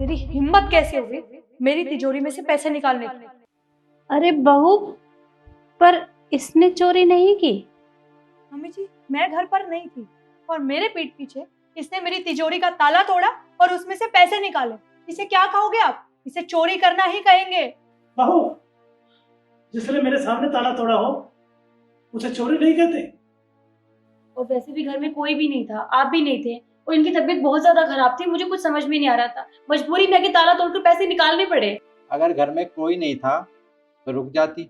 तेरी हिम्मत कैसे हुई मेरी तिजोरी में से पैसे निकालने की? अरे बहू, पर इसने चोरी नहीं की। मम्मी जी, मैं घर पर नहीं थी और मेरे पीठ पीछे इसने मेरी तिजोरी का ताला तोड़ा और उसमें से पैसे निकाले। इसे क्या कहोगे आप? इसे चोरी करना ही कहेंगे। बहू, जिसने मेरे सामने ताला तोड़ा हो उसे चोरी नहीं कहते। और वैसे भी घर में कोई भी नहीं था, आप भी नहीं थे, और इनकी तबीयत बहुत ज्यादा खराब थी। मुझे कुछ समझ में नहीं आ रहा था, मजबूरी में कि ताला तोड़कर पैसे निकालने पड़े। अगर घर में कोई नहीं था तो रुक जाती।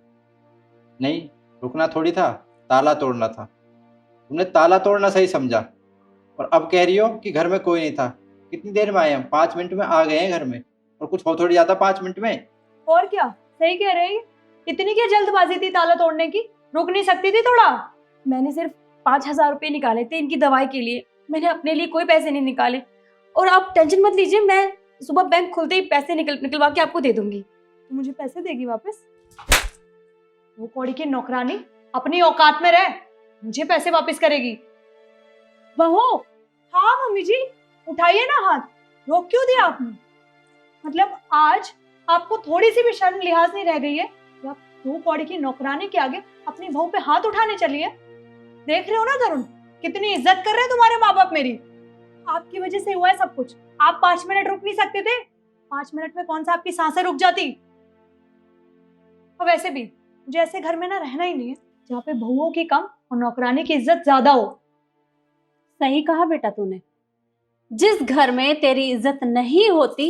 नहीं, रुकना थोड़ी था, ताला तोड़ना था। तुमने ताला तोड़ना सही समझा और अब कह रही हो कि घर में कोई नहीं था। कितनी देर में आए हम? 5 मिनट में आ गए हैं घर में, और कुछ हो थोड़ी जाता 5 मिनट में। और क्या, सही कह रही। इतनी क्या जल्दबाजी थी ताला तोड़ने की? रुक नहीं सकती थी थोड़ा? मैंने सिर्फ 5,000 रुपये निकाले थे इनकी दवाई के लिए। मैंने अपने लिए कोई पैसे नहीं निकाले। और आप टेंशन मत लीजिए, मैं सुबह बैंक खुलते ही पैसे निकलवा के आपको दे दूंगी। तो मुझे पैसे देगी वापस? वो कौड़ी की नौकरानी अपनी औकात में रहे, मुझे पैसे वापस करेगी। बहू, हाँ मम्मी जी, उठाइए ना हाथ। रोक क्यों दिया आपने? मतलब आज आपको थोड़ी सी भी शर्म लिहाज नहीं रह गई है कि आप दो कौड़ी की नौकरानी के आगे अपनी बहू पे हाथ उठाने चली है? देख रहे हो ना तरुण, कितनी इज्जत कर रहे हैं तुम्हारे माँ बाप मेरी। आपकी वजह से हुआ है सब कुछ। आप 5 मिनट रुक नहीं सकते थे? 5 मिनट में कौन सा आपकी सांसें रुक जाती? और वैसे भी मुझे ऐसे घर में ना रहना ही नहीं है जहाँ पे बहुओं की कम और नौकरानी की इज्जत ज्यादा हो। सही कहा बेटा तूने। जिस घर में तेरी इज्जत नहीं होती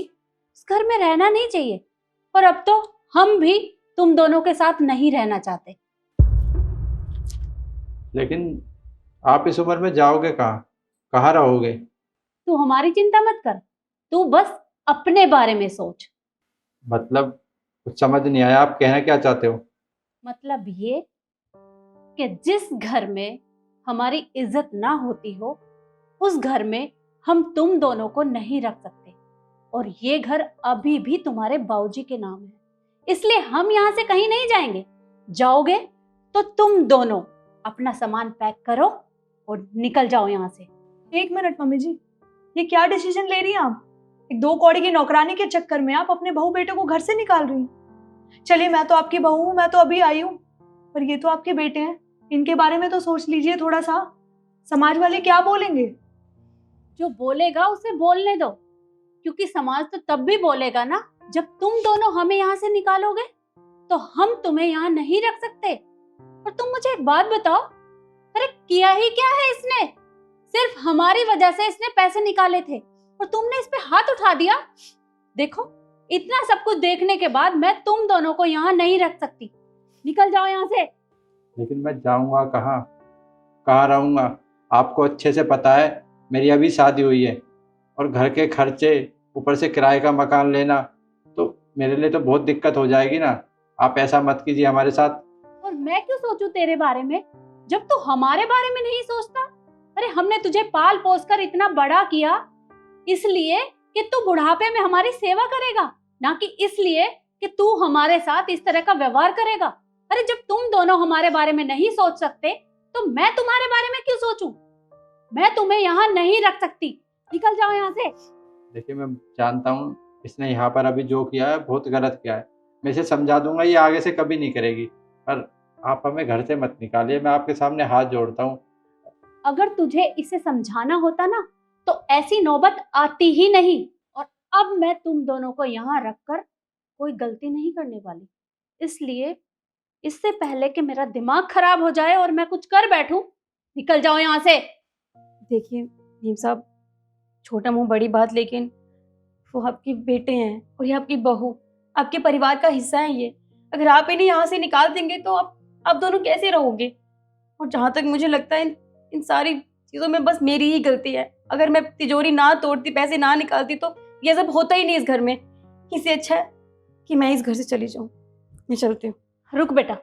उस घर में रहना नहीं चाहिए। और अब तो हम भी तुम दोनों के साथ नहीं रहना चाहते। लेकिन आप इस उम्र में जाओगे कहाँ? कहाँ रहोगे? तू हमारी चिंता मत कर, तू बस अपने बारे में सोच। मतलब कुछ समझ नहीं आया, आप कहना क्या चाहते हो? मतलब ये कि जिस घर में हमारी इज्जत ना होती हो उस घर में हम तुम दोनों को नहीं रख सकते। और ये घर अभी भी तुम्हारे बाबूजी के नाम है, इसलिए हम यहाँ से कहीं नहीं जाएंगे। जाओगे तो तुम दोनों अपना सामान पैक करो और निकल जाओ यहाँ से। 1 मिनट मम्मी जी, ये क्या डिसीजन ले रही हैं आप? एक दो कौड़ी की नौकरानी के चक्कर में आप अपने बहू बेटे को घर से निकाल रही हैं। चलिए, मैं तो आपकी बहू हूँ, मैं तो अभी आई हूँ, पर ये तो आपके बेटे हैं। इनके बारे में तो सोच लीजिए थोड़ा सा। समाज वाले क्या बोलेंगे? जो बोलेगा उसे बोलने दो, क्योंकि समाज तो तब भी बोलेगा ना जब तुम दोनों हमें यहाँ से निकालोगे। तो हम तुम्हें यहाँ नहीं रख सकते। और तुम मुझे एक बात बताओ, अरे किया ही क्या है इसने? सिर्फ हमारी वजह से इसने पैसे निकाले थे और तुमने इस पे हाथ उठा दिया। देखो, इतना सब कुछ देखने के बाद मैं तुम दोनों को यहाँ नहीं रख सकती। निकल जाओ यहाँ से। लेकिन मैं जाऊंगा कहाँ? कहाँ रहूंगा? आपको अच्छे से पता है मेरी अभी शादी हुई है, और घर के खर्चे, ऊपर से किराए का मकान लेना, तो मेरे लिए तो बहुत दिक्कत हो जाएगी ना। आप ऐसा मत कीजिए हमारे साथ। और मैं क्यों सोचूं तेरे बारे में जब तू हमारे बारे में नहीं सोचता? अरे हमने तुझे पाल पोस कर इतना बड़ा किया इसलिए कि तू बुढ़ापे में हमारी सेवा करेगा, ना कि इसलिए कि तू हमारे साथ इस तरह का व्यवहार करेगा। अरे जब तुम दोनों हमारे बारे में नहीं सोच सकते तो मैं तुम्हारे बारे में क्यों सोचूं? मैं तुम्हें यहाँ नहीं रख सकती। निकल जाओ यहाँ से। देखिए, मैं जानता हूँ इसने यहाँ पर अभी जो किया है बहुत गलत किया है। मैं इसे समझा दूंगा, ये आगे से कभी नहीं करेगी। पर आप हमें घर से मत निकालिए, मैं आपके सामने हाथ जोड़ता हूँ। अगर तुझे इसे समझाना होता ना तो ऐसी नौबत आती ही नहीं। और अब मैं तुम दोनों को यहाँ रखकर कोई गलती नहीं करने वाली, इसलिए इससे पहले कि मेरा दिमाग खराब हो जाए और मैं कुछ कर बैठूं, निकल जाओ यहाँ से। देखिए नीम साहब, छोटा मुंह बड़ी बात, लेकिन वो आपके बेटे हैं और ये आपकी बहू, आपके परिवार का हिस्सा है ये। अगर आप इन्हें यहाँ से निकाल देंगे तो आप दोनों कैसे रहोगे? और जहाँ तक मुझे लगता है इन सारी चीज़ों में बस मेरी ही गलती है। अगर मैं तिजोरी ना तोड़ती, पैसे ना निकालती, तो ये सब होता ही नहीं इस घर में। इससे अच्छा है कि मैं इस घर से चली जाऊँ। मैं चलती हूँ। रुक बेटा,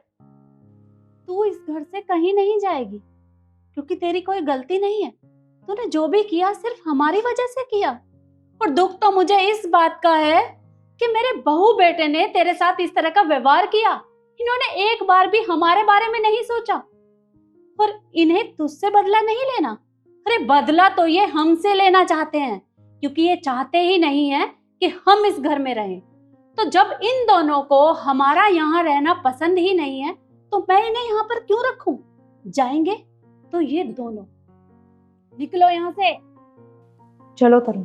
तू इस घर से कहीं नहीं जाएगी, क्योंकि तेरी कोई गलती नहीं है। तूने जो भी किया सिर्फ हमारी वजह से किया। और दुख तो मुझे इस बात का है कि मेरे बहू बेटे ने तेरे साथ इस तरह का व्यवहार किया। इन्होंने एक बार भी हमारे बारे में नहीं सोचा। और इन्हें तुझसे बदला नहीं लेना। अरे बदला तो ये हमसे लेना चाहते हैं, क्योंकि ये चाहते ही नहीं है कि हम इस घर में रहें। तो जब इन दोनों को हमारा यहाँ रहना पसंद ही नहीं है तो मैं इन्हें यहाँ पर क्यों रखूं? जाएंगे तो ये दोनों। निकलो यहाँ से। चलो तरुण,